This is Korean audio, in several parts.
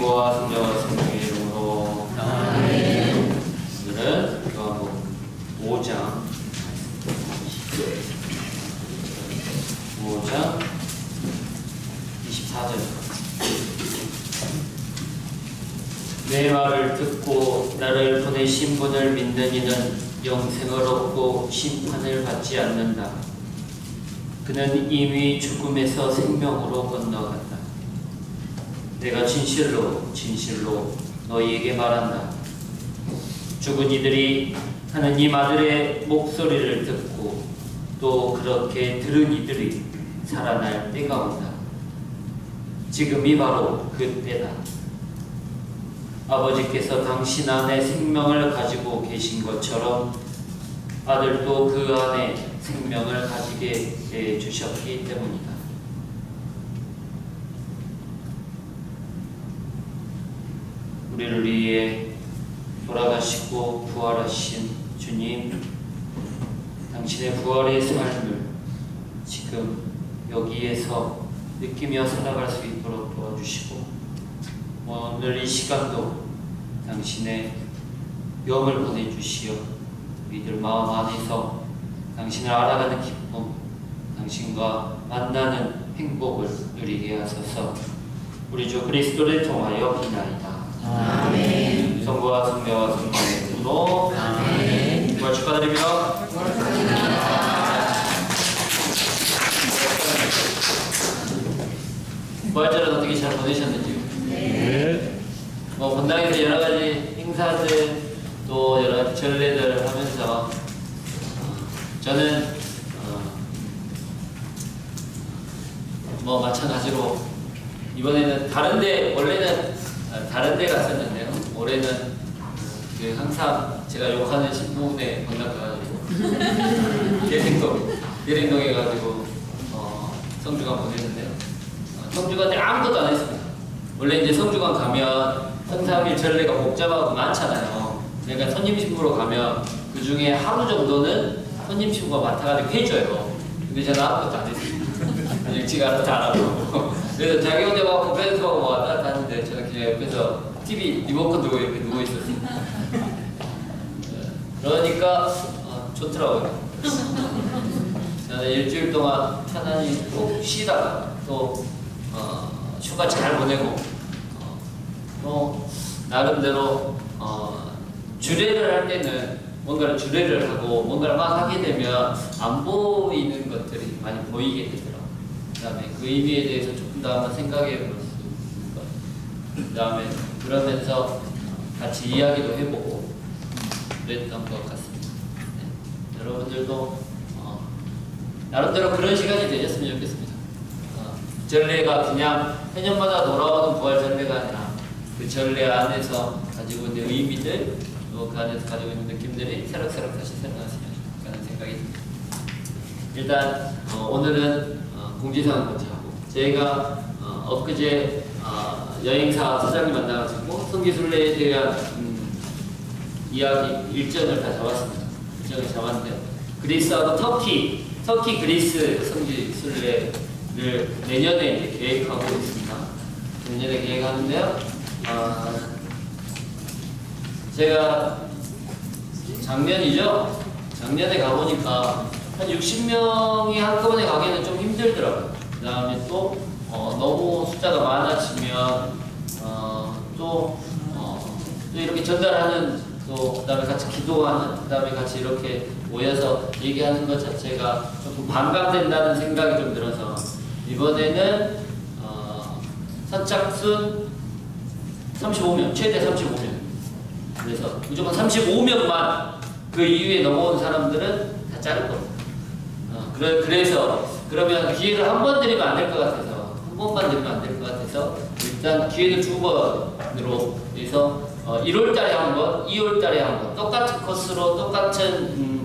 성부와 성자와 성령의 이름으로 아멘. 오늘은 요한복음 5장 24절. 내 말을 듣고 나를 보내신 분을 믿는 이는 영생을 얻고 심판을 받지 않는다. 그는 이미 죽음에서 생명으로 건너갔다. 내가 진실로 진실로 너희에게 말한다. 죽은 이들이 하느님 아들의 목소리를 듣고 또 그렇게 들은 이들이 살아날 때가 온다. 지금이 바로 그 때다. 아버지께서 당신 안에 생명을 가지고 계신 것처럼 아들도 그 안에 생명을 가지게 해 주셨기 때문이다. 우리를 위해 돌아가시고 부활하신 주님, 당신의 부활의 삶을 지금 여기에서 느끼며 살아갈 수 있도록 도와주시고, 오늘 이 시간도 당신의 영을 보내주시어 우리들 마음 안에서 당신을 알아가는 기쁨, 당신과 만나는 행복을 누리게 하소서. 우리 주 그리스도를 통하여 비나이다. 아멘. 성부와 성자와 성령의 이름으로 아멘. 부활 축하드립니다. 부활절은 어떻게 잘 보내셨는지요? 네. 본당에서 여러 가지 행사들 또 여러 가지 전례들 하면서 저는 마찬가지로 이번에는 원래는 다른 데 갔었는데요. 올해는 항상 제가 욕하는 신부네 본당 가가지고 대림동 해가지고 성주관 보냈는데요. 성주관 때 아무것도 안 했습니다. 원래 이제 성주관 가면 3, 4일 전례가 복잡하고 많잖아요. 그러니까 손님 신부로 가면 그 중에 하루 정도는 손님 신부가 맡아가지고 해줘요. 근데 저는 아무것도 안 했습니다. 그냥 지가 알아서 안 하고. 그래서 자기 혼자 막 벤트 하고 왔다 갔다 하는데 저는 그냥 옆에서 TV 리모컨 들고 이렇게 누워있었어요. 그러니까 좋더라고요. 저는 일주일 동안 편안히 푹 쉬다가 또 휴가 잘 보내고 또 나름대로 주례를 할 때는 뭔가를 주례를 하고 뭔가를 막 하게 되면 안 보이는 것들이 많이 보이게 되더라고요. 그 다음에 그 의미에 대해서 조금 더 한번 생각해 볼 수 있을 것 같아요. 그 다음에 그러면서 같이 이야기도 해보고 그랬던 것 같습니다. 네. 여러분들도 나름대로 그런 시간이 되셨으면 좋겠습니다. 전례가 그냥 해년마다 돌아오는 부활 전례가 아니라 그 전례 안에서 가지고 있는 의미들, 또 그 안에서 가지고 있는 느낌들이 새록새록 다시 생각났으면 좋겠다는 생각이 듭니다. 일단 오늘은 공지사항 먼저 하고, 저희가 엊그제 여행사 사장님 만나가지고 성지순례에 대한 이야기 일정을 다 잡았습니다. 일정을 잡았는데요. 그리스하고 터키 그리스 성지순례를 내년에 이제 계획하고 있습니다. 내년에 계획하는데요. 제가 작년에 가보니까 한 60명이 한꺼번에 가기에는 좀 힘들더라고요. 그 다음에 또 너무 숫자가 많아지면 또 이렇게 전달하는, 또 그 다음에 같이 기도하는, 그 다음에 같이 이렇게 모여서 얘기하는 것 자체가 조금 반감된다는 생각이 좀 들어서 이번에는 선착순 35명, 최대 35명. 그래서 무조건 35명만, 그 이후에 넘어온 사람들은 다 자를 겁니다. 그래서 그러면 기회를 한 번 드리면 안 될 것 같아서, 한 번만 드리면 안 될 것 같아서 일단 기회를 2번으로 해서 1월달에 한 번, 2월달에 한 번 똑같은 코스로 똑같은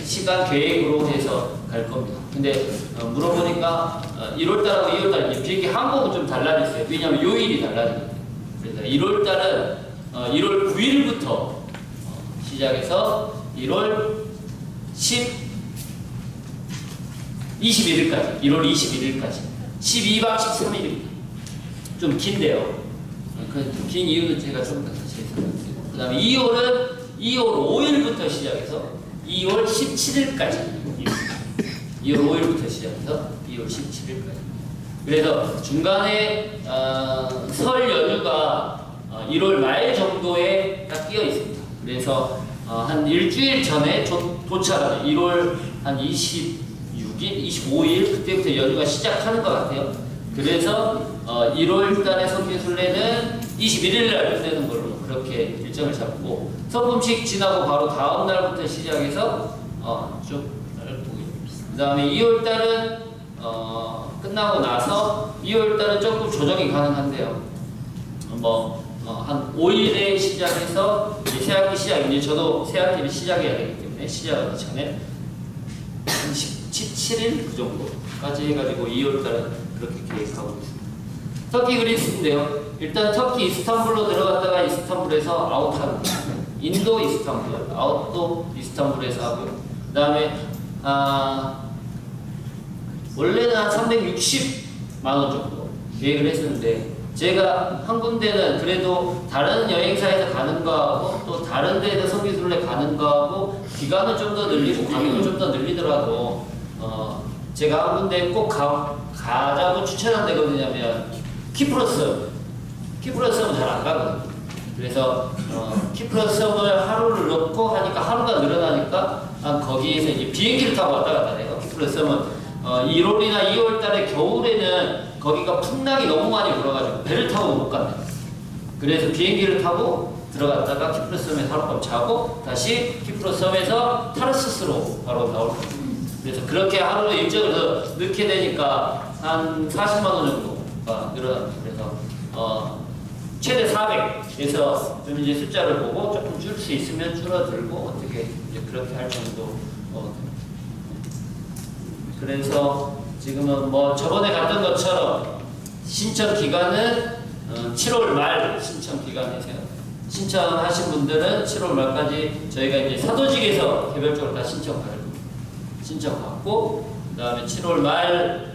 시간 계획으로 해서 갈 겁니다. 근데 물어보니까 1월달하고 2월달 비행기 항공은 좀 달라졌어요. 왜냐하면 요일이 달라지거든요. 그래서 1월달은 1월 9일부터 시작해서 1월 21일까지 1월 21일까지 12박 13일입니다. 좀 긴데요. 그 긴 이유는 제가 좀 더 자세히 설명드리고. 그 다음에 2월 5일부터 시작해서 2월 17일까지. 2월 5일부터 시작해서 2월 17일까지. 그래서 중간에 설 연휴가 1월 말 정도에 딱 끼어 있습니다. 그래서 한 일주일 전에 도착하는 1월 한 26일, 25일 그때부터 연휴가 시작하는 것 같아요. 그래서 1월 달에 성교순례는 21일 날 끝내는 걸로 그렇게 일정을 잡고 성금식 지나고 바로 다음 날부터 시작해서 쭉 그 다음에 2월 달은 끝나고 나서 2월 달은 조금 조정이 가능한데요. 한 5일에 시작해서 새학기 시작인데 저도 새학기를 시작해야 되기 때문에 시작하기 전에 한 17일 그 정도까지 해가지고 2월 달은 그렇게 계획하고 있습니다. 터키 그리스인데요. 일단 터키 이스탄불로 들어갔다가 이스탄불에서 아웃하고 인도 이스탄불, 아웃도 이스탄불에서 하고요. 그 다음에 원래는 한 360만 원 정도 계획을 했었는데 제가 한 군데는 그래도 다른 여행사에서 가는 거하고 또 다른 데에서 성교순례 가는 거하고 기간을 좀 더 늘리고 가격을 좀 더 늘리더라도 제가 한 군데 꼭 가자고 추천한 데가 어디냐면 키프로스섬은 잘 안 가거든요. 그래서 키프로스섬을 하루를 넣고 하니까 하루가 늘어나니까 거기에서 이제 비행기를 타고 왔다 갔다 해요. 키프로스섬은 1월이나 2월 달에 겨울에는 거기가 풍랑이 너무 많이 불어가지고 배를 타고 못 간다. 그래서 비행기를 타고 들어갔다가 키프로스섬에서 하룻밤 자고 다시 키프로스섬에서 타르수스로 바로 나올 겁니다. 그래서 그렇게 하루 일정을 더 넣게 되니까 한 40만 원 정도가 늘어납니다. 그래서 최대 400에서 좀 이제 숫자를 보고 조금 줄 수 있으면 줄어들고 어떻게 이제 그렇게 할 정도. 그래서 지금은 뭐 저번에 갔던 것처럼 신청 기간은 7월 말 신청 기간이세요. 신청하신 분들은 7월 말까지 저희가 이제 사도직에서 개별적으로 다 신청받고 그다음에 7월 말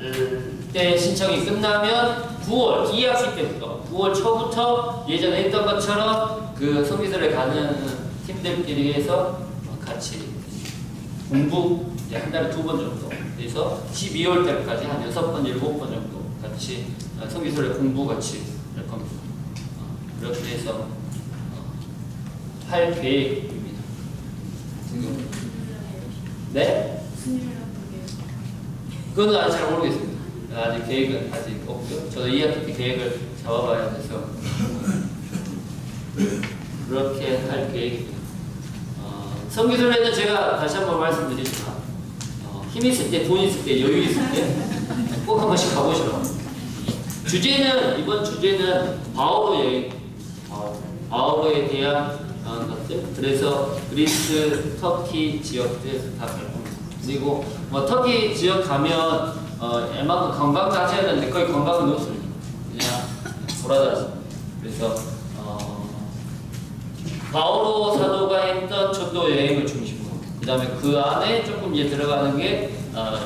때 신청이 끝나면 9월 2학기 때부터 9월 초부터 예전에 했던 것처럼 그 성교순례 가는 팀들끼리 해서 같이 공부 한 달에 2번 정도 그래서 12월 달까지 한 6번, 7번 정도 같이 성교순례 공부 같이 할 겁니다. 그렇게 해서 할 계획입니다. 지금 네? 그건 아직 잘 모르겠습니다. 아직 계획은 아직 없고요. 저도 2학기 때 계획을 잡아봐야 돼서 그렇게 할 계획입니다. 성교순례는 제가 다시 한번 말씀드리지만 힘 있을 때, 돈 있을 때, 여유 있을 때 꼭 한 번씩 가보시라고. 이번 주제는 바오로 여행, 바오로에 대한 것들. 그래서 그리스, 터키 지역들 다 갈 겁니다. 그리고 뭐 터키 지역 가면 웬만큼 관광도 하셔야 되는데 거의 관광은 없습니다. 그냥 돌아다니죠. 그래서 바오로 사도가 했던 전도 여행을 중심으로 그 다음에 그 안에 조금 이제 들어가는 게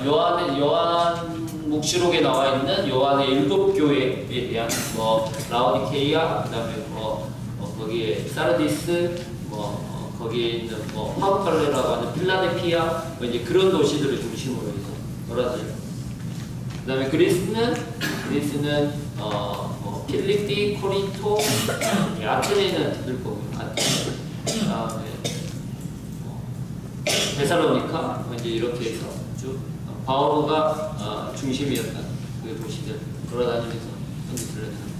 요한 묵시록에 나와 있는 요한의 7교회에 대한 뭐 라오디케이아 그 다음에 거기에 사르디스 거기에 있는 파우칼레라고 하는 필라델피아 이제 그런 도시들을 중심으로 해서 돌아다니고 그 다음에 그리스는 필리피, 코린토, 아테네는 늘 거고요. 그 다음에 데살로니카 이제 이렇게 해서 쭉 바오로가 중심이었던 그 도시들 돌아다니면서 성교순례를 합니다.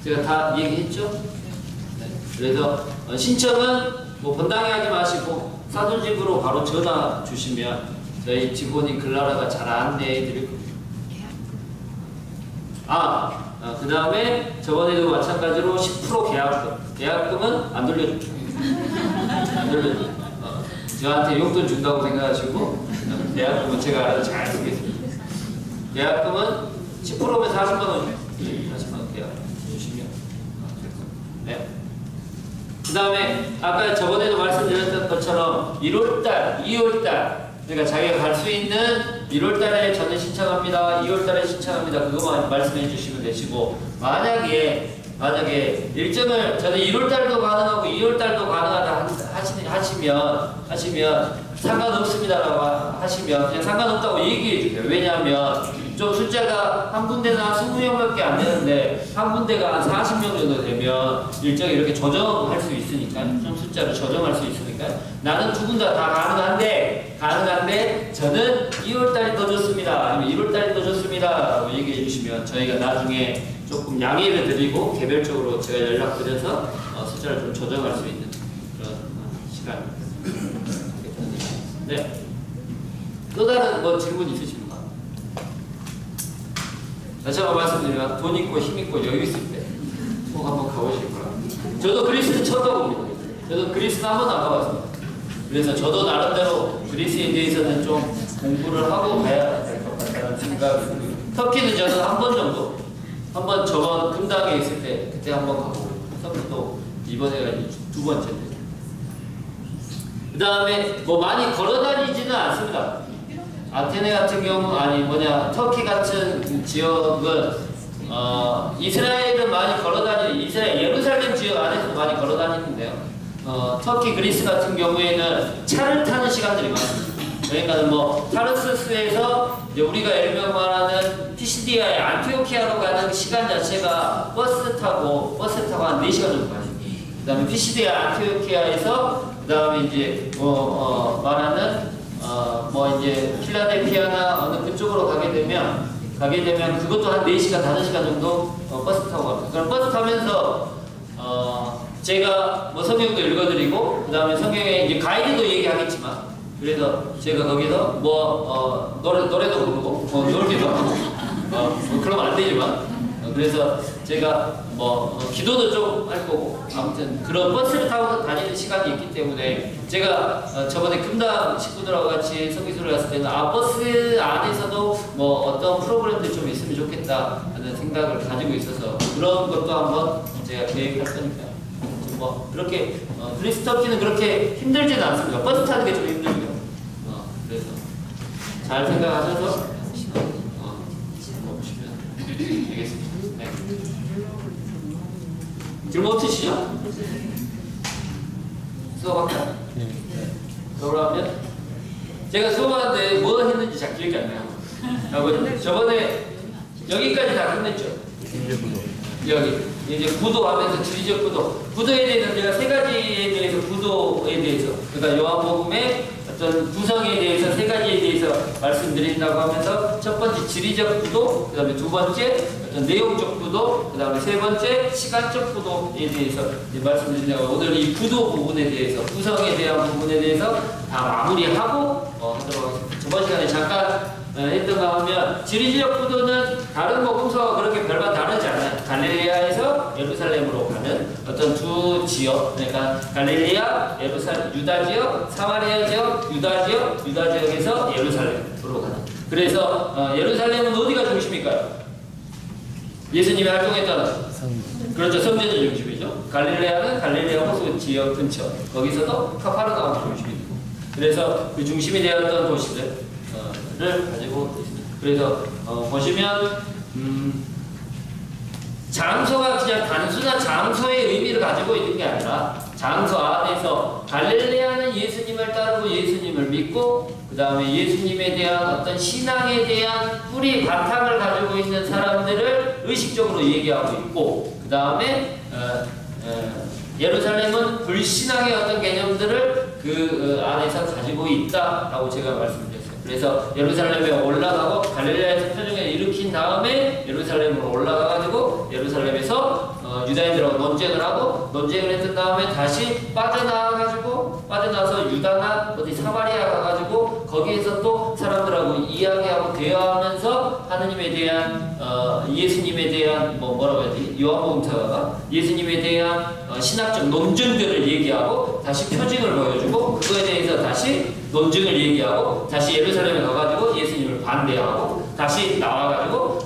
제가 다 얘기했죠? 네. 그래서 신청은 뭐 번당에 하지 마시고 사도직으로 바로 전화 주시면 저희 직원인 글라라가 잘 안내해 드릴 겁니다. 그 다음에 저번에도 마찬가지로 10% 계약금은 안 돌려줍니다. 안 돌려줍니다. 저한테 용돈 준다고 생각하시고 계약금은 제가 알아서 잘 쓰겠습니다. 계약금은 10%면 40만 원이에요. 40만 원 계약 주시면 될 겁니다. 네. 그 다음에 아까 저번에도 말씀드렸던 것처럼 1월달, 2월달 그러니까 자기가 갈 수 있는 1월달에 저는 신청합니다. 2월달에 신청합니다. 그거만 말씀해 주시면 되시고 만약에 일정을 저는 1월달도 가능하고 2월달도 가능하다 하시면 상관없습니다라고 하시면 그냥 상관없다고 얘기해 주세요. 왜냐하면 좀 숫자가 한 군데나 20명밖에 안 되는데 한 군데가 한 40명 정도 되면 일정이 이렇게 조정할 수 있으니까 좀 숫자를 조정할 수 있으니까 나는 두 군 다 가능한데 저는 2월달이 더 좋습니다. 아니면 1월달이 더 좋습니다. 라고 얘기해 주시면 저희가 나중에 조금 양해를 드리고 개별적으로 제가 연락드려서 숫자를 좀 조정할 수 있는 그런 시간. 네. 또 다른 뭐 질문 있으십니까? 다시 한번 말씀드리면 돈 있고 힘 있고 여유 있을 때 꼭 한번 가보실 거라. 저도 그리스는 처음 가봅니다. 저도 그리스는 한 번도 안 가봤습니다. 그래서 저도 나름대로 그리스에 대해서는 좀 공부를 하고 가야 될 것 같다는 생각이 듭니다. 터키는 저는 한 번 정도, 한번 저번 금당에 있을 때 그때 한 번 가고, 터키도 이번에가 두 번째인데. 그 다음에 뭐 많이 걸어다니지는 않습니다. 아테네 같은 경우 터키 같은 지역은 이스라엘은 많이 걸어다니는 이스라엘 예루살렘 지역 안에서도 많이 걸어다니는데요. 터키 그리스 같은 경우에는 차를 타는 시간들이 많습니다. 그러니까 뭐 타르스스에서 이제 우리가 일명 말하는 피시디아의 안티오키아로 가는 시간 자체가 버스 타고 한 4시간 정도 가십니다. 그 다음에 피시디아 안티오키아에서 그 다음에 이제 말하는 이제 필라델피아나 어느 그쪽으로 가게 되면 그것도 한 4시간, 5시간 정도 버스 타고 갑니다. 그럼 버스 타면서 제가 뭐 성경도 읽어드리고 그 다음에 성경에 이제 가이드도 얘기하겠지만 그래서 제가 거기서 노래도 부르고 놀기도 하고 그러면 안 되지만 그래서 제가 기도도 좀 할 거고 아무튼 그런 버스를 타고 다니는 시간이 있기 때문에 제가 저번에 금당 식구들하고 같이 성기소를 갔을 때는 버스 안에서도 어떤 프로그램들 좀 있으면 좋겠다 하는 생각을 가지고 있어서 그런 것도 한번 제가 계획할 거니까요. 그렇게 그리스 터키는 그렇게 힘들지는 않습니다. 버스 타는 게 좀 힘들고요. 그래서 잘 생각하셔서 보시면 되겠습니다. 네. 질문 없으시죠? 수업할까요? 네. 그러면 제가 수업하는데 뭐 했는지 잘 기억이 안 나요. 저번에 여기까지 다 끝냈죠? 여기 이제 구도하면서 지리적 구도에 대해서 제가 세 가지에 대해서 구도에 대해서 그러니까 요한복음의 어떤 구성에 대해서 세 가지에 대해서 말씀드린다고 하면서 첫 번째 지리적 구도, 그 다음에 두 번째 어떤 내용적 구도, 그 다음에 세 번째 시간적 구도에 대해서 말씀드린다고 오늘 이 구도 부분에 대해서 구성에 대한 부분에 대해서 다 마무리하고 하도록 하겠습니다. 저번 시간에 잠깐 했던가 하면 지리적 구도는 다른 복음서와 그렇게 별반 다르지 않아요. 갈릴레아에서 예루살렘으로 가는 어떤 두 지역, 그러니까 갈릴레아, 유다 지역, 사마리아 지역, 유다 지역에서 예루살렘으로 가는. 그래서 예루살렘은 어디가 중심일까요? 예수님이 활동했던 그렇죠, 성전이 중심이죠. 갈릴레아는 갈릴레아 호수 지역 근처, 거기서도 카파르나움이 중심이고, 그래서 그 중심이 되었던 도시들. 를 가지고 있습니다. 그래서 보시면 장소가 그냥 단순한 장소의 의미를 가지고 있는 게 아니라 장소 안에서 갈릴레아는 예수님을 따르고 예수님을 믿고 그 다음에 예수님에 대한 어떤 신앙에 대한 뿌리 바탕을 가지고 있는 사람들을 의식적으로 얘기하고 있고 그 다음에 예루살렘은 불신앙의 어떤 개념들을 그 안에서 가지고 있다라고 제가 말씀드렸습니다. 그래서 예루살렘에 올라가고 갈릴레아에서 표적을 일으킨 다음에 예루살렘으로 올라가가지고 예루살렘에서 유다인들하고 논쟁을 하고 논쟁을 했던 다음에 다시 빠져나와서 유다나 어디 사마리아 가가지고 거기에서 또 사람들하고 이야기하고 대화하면서 하느님에 대한 예수님에 대한 뭐라고 해야지 요한복음서가 예수님에 대한 신학적 논증들을 얘기하고 다시 표징을 보여주고 그거에 대해서 다시 논증을 얘기하고 다시 예루살렘에 가가지고 예수님을 반대하고 다시 나와가지고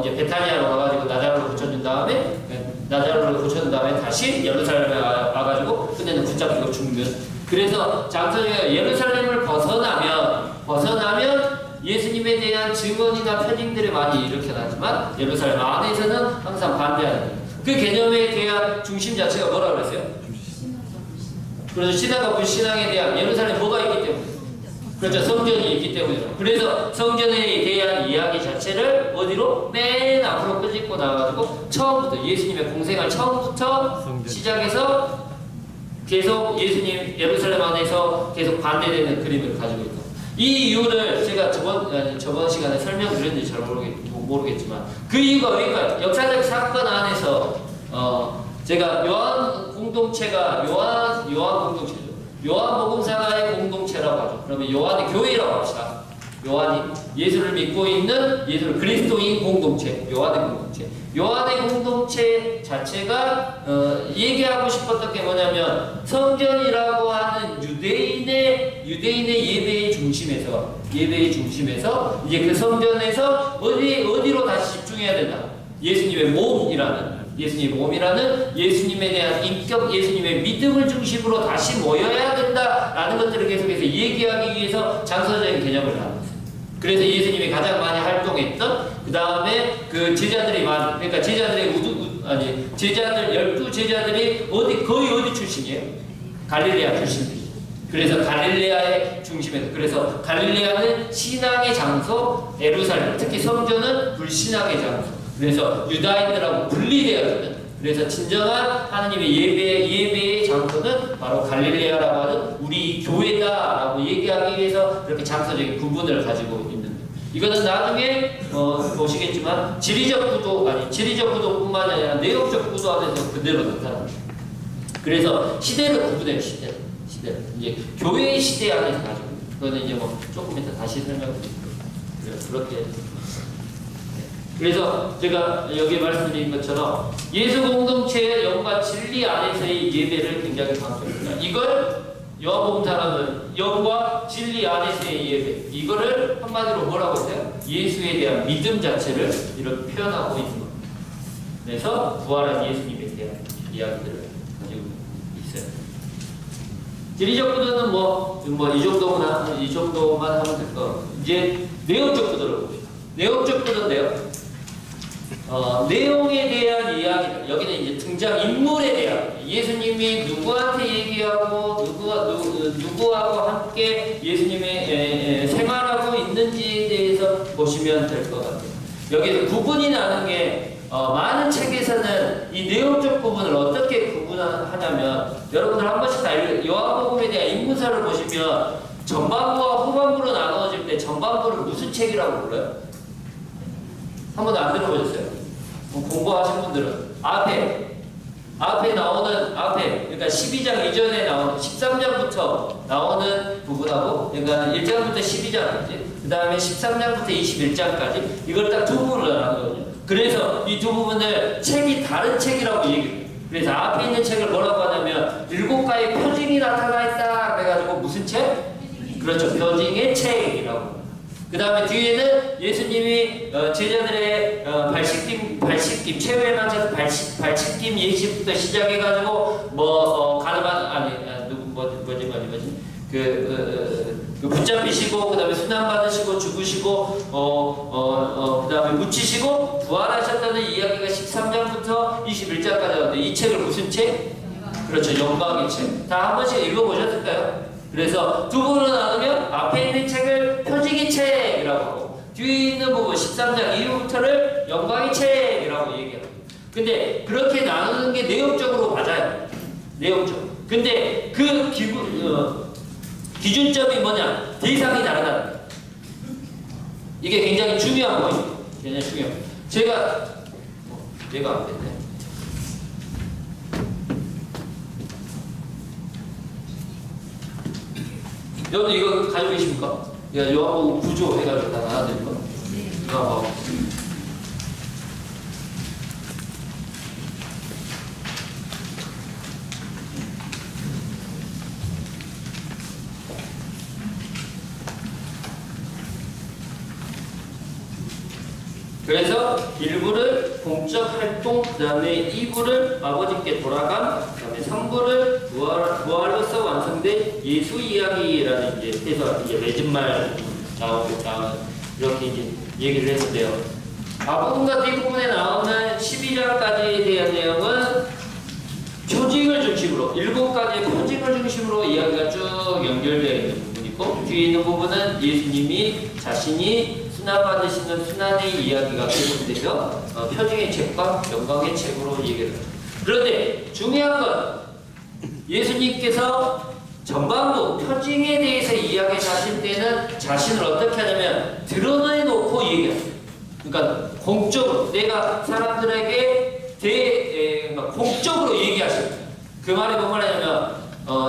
이제 베타니아로 가가지고 나자로를 고쳐준 다음에 다시 예루살렘에 와가지고 끝내는 붙잡히고 죽는 그래서 장서정이 예루살렘을 벗어나면 예수님에 대한 증언이나 표징들이 많이 일으켜나지만 예루살렘 안에서는 항상 반대하는 거예요. 그 개념에 대한 중심 자체가 뭐라고 그랬어요? 그래서 신앙과 불신앙에 대한 예루살렘 뭐가 있기 때문에 그렇죠. 성전이 있기 때문이죠. 그래서 성전에 대한 이야기 자체를 어디로? 맨 앞으로 끄집고 나와가지고 처음부터 예수님의 공생활 처음부터 시작해서 계속 예수님 예루살렘 안에서 계속 반대되는 그림을 가지고 있다. 이 이유를 제가 저번 시간에 설명드렸는지 잘 모르겠지만 그 이유가 왜일까요? 역사적 사건 안에서 제가 요한 공동체가 요한 공동체죠. 요한복음사가의 공동체라고 하죠. 그러면 요한의 교회라고 합시다. 요한이 예수를 믿고 있는 예수를 그리스도인 공동체, 요한의 공동체 자체가 얘기하고 싶었던 게 뭐냐면 성전이라고 하는 유대인의 예배의 중심에서 이제 그 성전에서 어디로 다시 집중해야 된다. 예수님의 몸이라는 예수님에 대한 인격, 예수님의 믿음을 중심으로 다시 모여야 된다라는 것들을 계속해서 얘기하기 위해서 장서적인 개념을 나눴어요. 그래서 예수님이 가장 많이 활동했던 그 다음에 그 제자들이 그러니까 제자들 12 제자들이 거의 어디 출신이에요? 갈릴레아 출신들이죠. 그래서 갈릴레아의 중심에서 그래서 갈릴레아는 신앙의 장소, 예루살렘 특히 성전은 불신앙의 장소. 그래서 유다인들하고 분리되어지는 그래서 진정한 하나님의 예배의 장소는 바로 갈릴레아라고 하는 우리 교회다라고 얘기하기 위해서 이렇게 장소적인 구분을 가지고 있는 거예요. 이거는 나중에 보시겠지만 지리적 구도뿐만 아니라 내용적 구도 안에서 그대로 나타납니다. 그래서 시대를 구분해요. 시대를 이제 교회의 시대 안에서 가지고 그거는 이제 조금 이따 다시 설명드릴게요. 그렇게. 그래서 제가 여기 말씀드린 것처럼 예수 공동체의 영과 진리 안에서의 예배를 굉장히 강조합니다. 이걸 요한복음사는 영과 진리 안에서의 예배 이거를 한마디로 뭐라고 했어요? 예수에 대한 믿음 자체를 이렇게 표현하고 있는 겁니다. 그래서 부활한 예수님에 대한 이야기들을 가지고 있어요. 지리적 구도는 이 정도만 하면 될 거. 이제 내용적 구도를 봅시다. 내용적 구도인데요. 내용에 대한 이야기, 여기는 이제 등장 인물에 대한 예수님이 누구한테 얘기하고 누구하고 함께 예수님의 생활하고 있는지에 대해서 보시면 될 것 같아요. 여기서 구분이 나는 게 많은 책에서는 이 내용적 부분을 어떻게 구분하냐면 여러분들 한 번씩 다 요한복음에 대한 인문사를 보시면 전반부와 후반부로 나누어질 때 전반부를 무슨 책이라고 불러요? 한 번도 안 들어보셨어요? 공부하신 분들은 앞에 나오는 그러니까 12장 이전에 나오는 13장부터 나오는 부분하고 그러니까 1장부터 12장까지 그 다음에 13장부터 21장까지 이걸 딱 두 부분으로 나누거든요. 그래서 이 두 부분을 책이 다른 책이라고 얘기해요. 그래서 앞에 있는 책을 뭐라고 하냐면 7가지 표징이 나타나 있다 그래가지고 무슨 책? 그렇죠. 표징의 책이라고. 그 다음에 뒤에는 예수님이 제자들의 발씻김 최후의 만찬 발씻김 예식부터 시작해가지고 그 붙잡히시고 그 다음에 순환 받으시고 죽으시고 그 다음에 묻히시고 부활하셨다는 이야기가 13장부터 21장까지 나오는데 이 책을 무슨 책? 그렇죠. 영광의 책. 다 한 번씩 읽어보셨을까요? 그래서 두 부분으로 나누면 앞에 있는 책을 표징의 책이라고 하고 뒤에 있는 부분 13장 이후부터를 영광의 책이라고 얘기합니다. 근데 그렇게 나누는 게 내용적으로 맞아요. 내용적으로. 근데 그 기준점이 뭐냐? 대상이 다르다. 이게 굉장히 중요한 거예요. 굉장히 중요해요. 얘가 안 됐네. 여러분 이거 가지고 계십니까? 요한복음 구조 해가지고 다 나눠드릴 거. 이거 봐. 그래서 1부를 공적 활동, 그 다음에 2부를 아버지께 돌아간, 그 다음에 이제 성부를 부활로서 완성된 예수 이야기라는 이제 해서 이제 맺은 말 나오겠다 이렇게 이제 얘기를 했는데요. 앞부분과 뒷부분에 나오는 12장까지에 대한 내용은 표징을 중심으로 7가지의 표징을 중심으로 이야기가 쭉 연결되어 있는 부분이 있고, 뒤에 있는 부분은 예수님이 자신이 순환받으시는 순환의 이야기가 계속되며 표징의 책과 영광의 책으로 얘기를 합니다. 그런데 중요한 건 예수님께서 전반부 표징에 대해서 이야기하실 때는 자신을 어떻게 하냐면 드러내놓고 얘기합니다. 그러니까 공적으로 내가 사람들에게 공적으로 얘기하십니다. 그 말이 뭔 말이냐면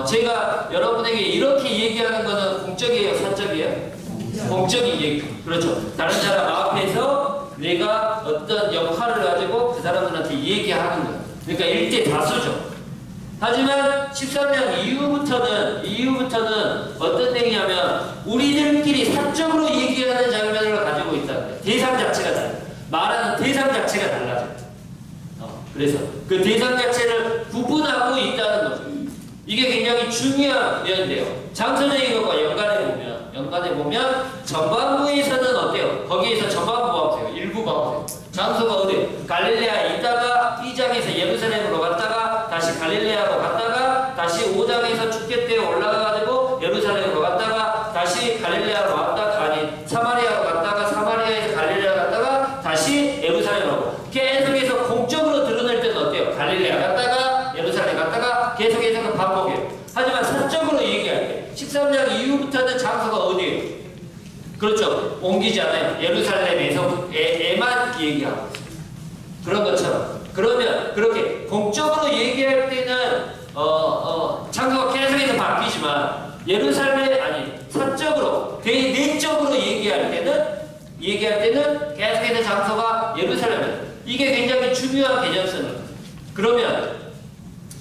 제가 여러분에게 이렇게 얘기하는 거는 공적이에요, 사적이에요? 공적인 얘기. 그렇죠. 다른 사람 앞에서 내가 어떤 역할을 가지고 그 사람들한테 얘기하는 거예요. 그러니까 일대다수죠. 하지만 13장 이후부터는 어떤 얘기냐면 우리들끼리 사적으로 얘기하는 장면을 가지고 있다는 거예요. 대상 자체가 달라요. 말하는 대상 자체가 달라져요. 그래서 그 대상 자체를 구분하고 있다는 거죠. 이게 굉장히 중요한 면인데요. 장소적인 것과 연관해 보면 전반부에서는 어때요? 거기에서 전반부가 보세요. 일부가 보세요. 장소가 어디? 갈릴레아에 있다가 2장에서 예루살렘으로 갔다가 다시 갈릴레아로 갔다가 다시 5장에서 축제 때 올라가가지고 예루살렘으로 갔다가 다시 갈릴레아로 왔다가 아니 사마리아로 갔다가 사마리아에서 갈릴레아 갔다가 다시 예루살렘으로 계속해서 공적으로 드러낼 때는 어때요? 갈릴레아 갔다가 예루살렘 갔다가 계속해서 반복해요. 하지만 사적으로 얘기할 때 13장 이후부터는 장소가 어디예요? 그렇죠. 옮기지 않아요. 예루살렘에서만 얘기하고 있어요. 그런 것처럼. 그러면 그렇게 공적으로 얘기할 때는 장소가 계속해서 바뀌지만 사적으로 내적으로 얘기할 때는 계속해서 장소가 예루살렘이에요. 이게 굉장히 중요한 개념성입니다. 그러면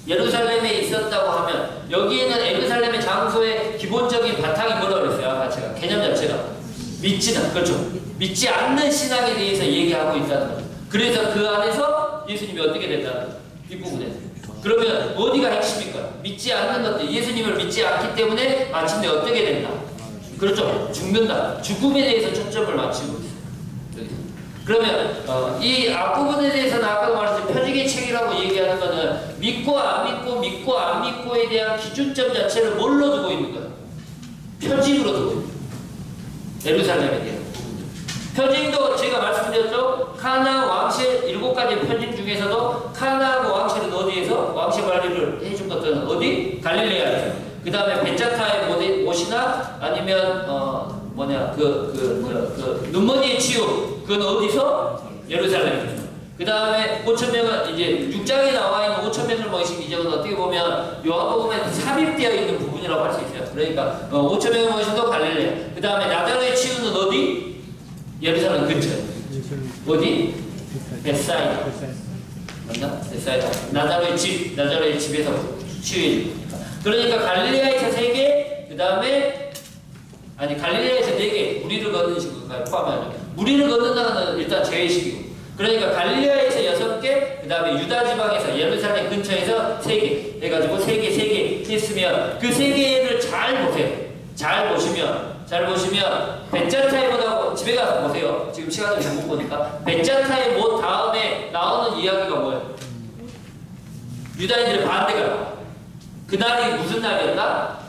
예루살렘에 있었다고 하면 여기에는 예루살렘의 장소의 기본적인 바탕이 뭐라고 그랬어요? 아까 제가 개념 자체가 믿지 않는 신앙에 대해서 얘기하고 있다는 거죠. 그래서 그 안에서 예수님이 어떻게 된다는 거죠. 뒷부분에. 그러면 어디가 핵심입니까? 믿지 않는 것들, 예수님을 믿지 않기 때문에 마침내 어떻게 된다? 그렇죠. 죽는다. 죽음에 대해서 초점을 맞추고 있어요. 그러면 이 앞부분에 대해서는 아까도 말했듯이 표징의 책이라고 얘기하는 거는 믿고 안 믿고에 대한 기준점 자체를 뭘로 두고 있는 거예요? 표징으로 두고 있는 거예요. 예루살렘에 대한 부분들. 표징도 제가 말씀드렸죠. 카나 왕실 7가지 표징 중에서도 카나 왕실은 어디에서 왕실 관리를 해준 것들은 어디? 갈릴레아에서. 그 다음에 벳자타의 못이나 아니면 눈머니의 치유 그건 어디서? 예루살렘에서. 그 다음에 5,000명은 이제 6장에 나와 있는 5,000명을 모이신 기적은 어떻게 보면 요한복음에 삽입되어 있는 부분이라고 할 수 있어요. 그러니까 5,000명을 모이신도 갈릴레아. 그 다음에 나자로의 치유는 어디? 예루살렘 근처에. 어디? 벳사이다. 맞나? 벳사이다. 나자로의 집에서 치유해줍니다. 그러니까 갈릴레아에서 3개, 그 다음에 갈릴레아에서 4개, 무리를 걷는 식으로 포함하죠. 무리를 걷는다는 건 일단 제외식이고. 그러니까 갈릴레아에서 6개, 그 다음에 유다 지방에서 예루살렘 근처에서 3개 해가지고 3개 했으면 그 3개를 잘 보세요. 잘 보시면 벳자타의 못하고 집에 가서 보세요. 지금 시간을 잘못 보니까 벳자타의 못 다음에 나오는 이야기가 뭐예요? 유다인들의 반대가 나와요. 그날이 무슨 날이었나?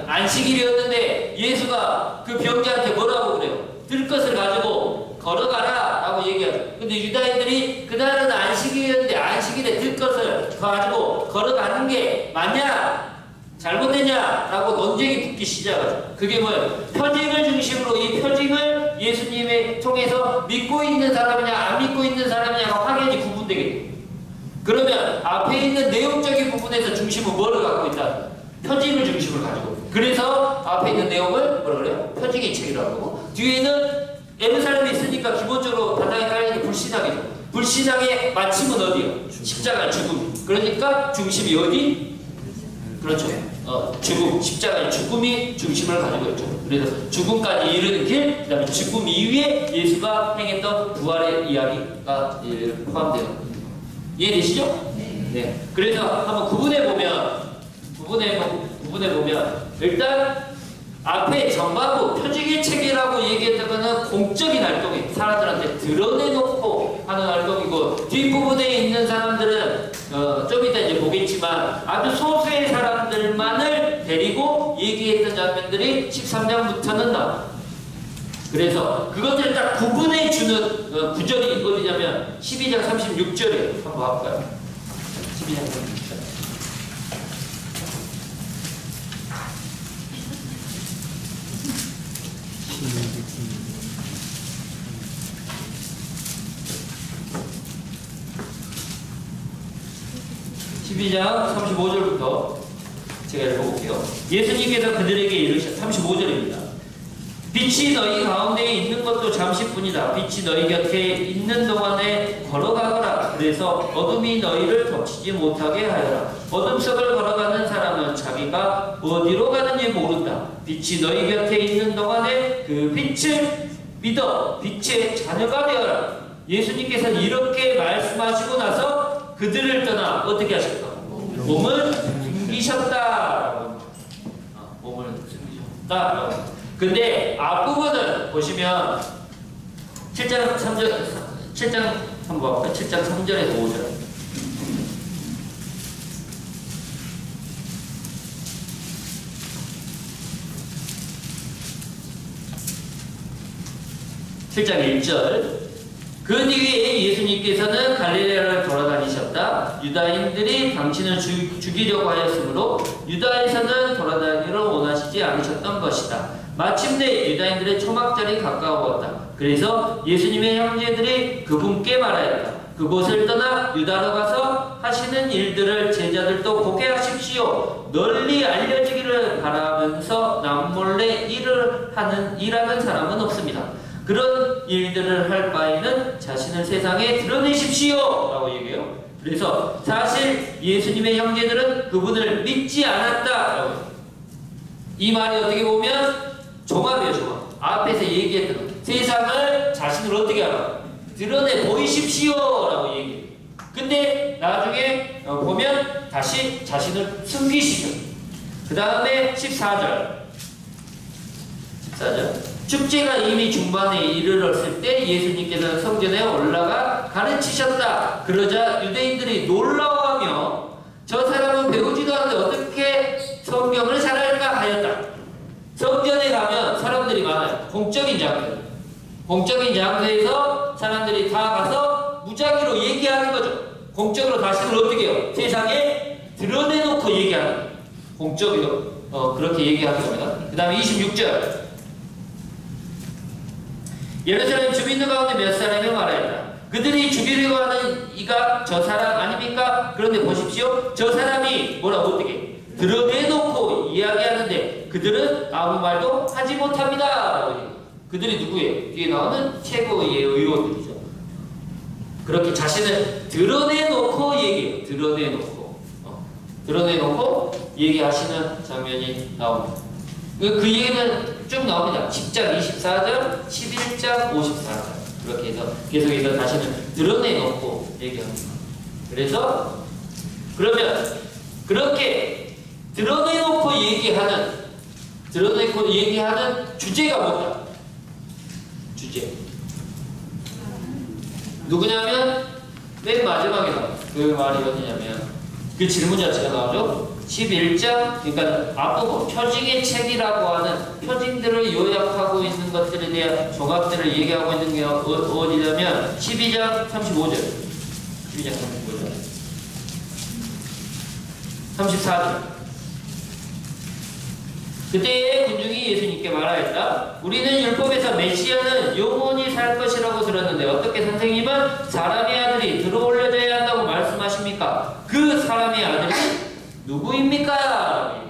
안식일이었는데 예수가 그 병자한테 뭐라고 그래요? 들 것을 가지고 걸어가라 라고 얘기하죠. 근데 유다인들이 그날은 안식일이었는데 안식일에 들 것을 가지고 걸어가는 게 맞냐? 잘못되냐? 라고 논쟁이 붙기 시작하죠. 그게 뭐예요? 표징을 중심으로 이 표징을 예수님을 통해서 믿고 있는 사람이냐 안 믿고 있는 사람이냐가 확연히 구분되게. 그러면 앞에 있는 내용적인 부분에서 중심은 뭐를 갖고 있다? 표징을 중심으로 가지고. 그래서 앞에 있는 내용을 뭐라 그래요? 표징의 책이라고 하고, 뒤에는 예루살렘에 있으니까 기본적으로 바닥에 깔려있는 불신앙이죠. 불신앙의 마침은 어디요? 십자가 죽음. 그러니까 중심이 어디? 그렇죠. 죽음, 십자가의 죽음이 중심을 가지고 있죠. 그래서 죽음까지 이르는 길, 그 다음에 죽음 이후에 예수가 행했던 부활의 이야기가 포함되어 있습니다. 이해되시죠? 네. 그래서 한번 구분해 보면 일단 앞에 전반부 표직의 체계라고 얘기했던 거는 공적인 활동이 사람들한테 드러내놓고 하는 활동이고, 뒷부분에 있는 사람들은 좀 이따 이제 보겠지만 아주 소수의 사람들만을 데리고 얘기했던 장면들이 13장부터는 나와. 그래서 그것들을 딱 구분해 주는 구절이 어디냐면 12장 36절에 한번 볼까요? 12장 36절. 12장 35절부터 제가 읽어볼게요. 예수님께서 그들에게 이르셨 35절입니다. 빛이 너희 가운데에 있는 것도 잠시뿐이다. 빛이 너희 곁에 있는 동안에 걸어가거라. 그래서 어둠이 너희를 덮치지 못하게 하여라. 어둠 속을 걸어가는 사람은 자기가 어디로 가는지 모른다. 빛이 너희 곁에 있는 동안에 그 빛을 믿어 빛의 자녀가 되어라. 예수님께서는 이렇게 말씀하시고 나서 그들을 떠나 어떻게 하셨다? 몸을 숨기셨다. 몸을 숨기셨다. 근데 앞부분은 보시면 7장 3절 한번 볼까요? 7장 3절에서 5절. (7장 1절) 그 뒤에 예수님께서는 갈릴레아를 돌아다니셨다. 유다인들이 당신을 죽이려고 하였으므로 유다에서는 돌아다니기를 원하시지 않으셨던 것이다. 마침내 유다인들의 초막절이 가까웠다. 그래서 예수님의 형제들이 그분께 말하였다. 그곳을 떠나 유다로 가서 하시는 일들을 제자들도 보게 하십시오. 널리 알려지기를 바라면서 남몰래 일하는 사람은 없습니다. 그런 일들을 할 바에는 자신을 세상에 드러내십시오 라고 얘기해요. 그래서 사실 예수님의 형제들은 그분을 믿지 않았다. 이 말이 어떻게 보면 종합이에요. 종합. 앞에서 얘기했던 것. 세상을 자신을 어떻게 하라? 드러내 보이십시오 라고 얘기해요. 근데 나중에 보면 다시 자신을 숨기시죠. 그 다음에 14절 축제가 이미 중반에 이르렀을 때 예수님께서는 성전에 올라가 가르치셨다. 그러자 유대인들이 놀라워하며 저 사람은 배우지도 않는데 어떻게 성경을 잘 알까 하였다. 성전에 가면 사람들이 많아요. 공적인 장소에서 사람들이 다 가서 무작위로 얘기하는 거죠. 공적으로 자신을 어떻게 해요? 세상에 드러내놓고 얘기하는 거예요. 공적으로 그렇게 얘기하는 겁니다. 그 다음에 26절 예루살렘 주민들 가운데 몇 사람이 말하였다. 그들이 죽이려고 하는 이가 저 사람 아닙니까? 그런데 보십시오. 저 사람이 뭐라고 어떻게 드러내놓고 이야기하는데 그들은 아무 말도 하지 못합니다. 그들이 누구예요? 뒤에 나오는 최고의 의원들이죠. 그렇게 자신을 드러내놓고 얘기해요. 드러내놓고 얘기하시는 장면이 나옵니다. 그 얘기는 쭉 나옵니다. 10장 24절, 11장 54절. 그렇게 해서 계속해서 자신을 드러내놓고 얘기합니다. 그래서 그러면 그렇게 드러내놓고 얘기하는 주제가 뭐다? 주제. 누구냐면 맨 마지막에 나와요. 그 말이 어디냐면 그 질문 자체가 나오죠. 11장, 그러니까 앞부분 표징의 책이라고 하는 표징들을 요약하고 있는 것들에 대한 조각들을 얘기하고 있는 게 어디냐면 12장 35절, 34절. 그때의 군중이 예수님께 말하였다. 우리는 율법에서 메시아는 영원히 살 것이라고 들었는데 어떻게 선생님은 사람의 아들이 들어올려져야 한다고 말씀하십니까? 그 사람의 아들이 누구입니까?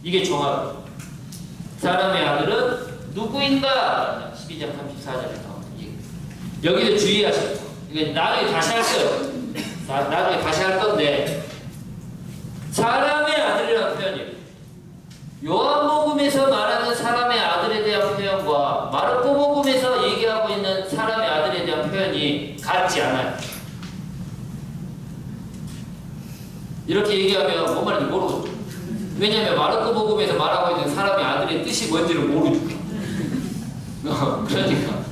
이게 정확. 사람의 아들은 누구인가? 12장 34절에 나옵니다. 여기도 주의하셔야 돼요. 이게 나중에 다시 할 거예요. 나중에 다시 할 건데 사람의 아들이라는 표현이에요. 요한복음에서 말하는 사람의 아들에 대한 표현과 마르코복음에서 얘기하고 있는 사람의 아들에 대한 표현이 같지 않아요. 이렇게 얘기하면 뭔 말인지 모르거든요. 왜냐하면 마르코 복음에서 말하고 있는 사람의 아들의 뜻이 뭔지를 모르죠. 그러니까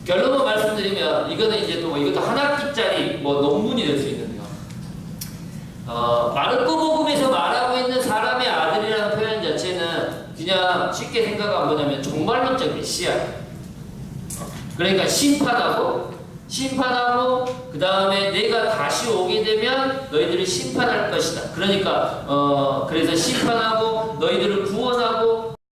결론만 말씀드리면 이거는 이제 또 이것도 한 학기짜리 뭐 논문이 될 수 있는데요. 마르코 복음에서 말하고 있는 사람의 아들이라는 표현 자체는 그냥 쉽게 생각하면 뭐냐면 종말론적 메시아예요. 그러니까 심판하고 그 다음에 내가 다시 오게 되면 너희들을 심판할 것이다. 그러니까 그래서 심판하고 너희들을 구원하고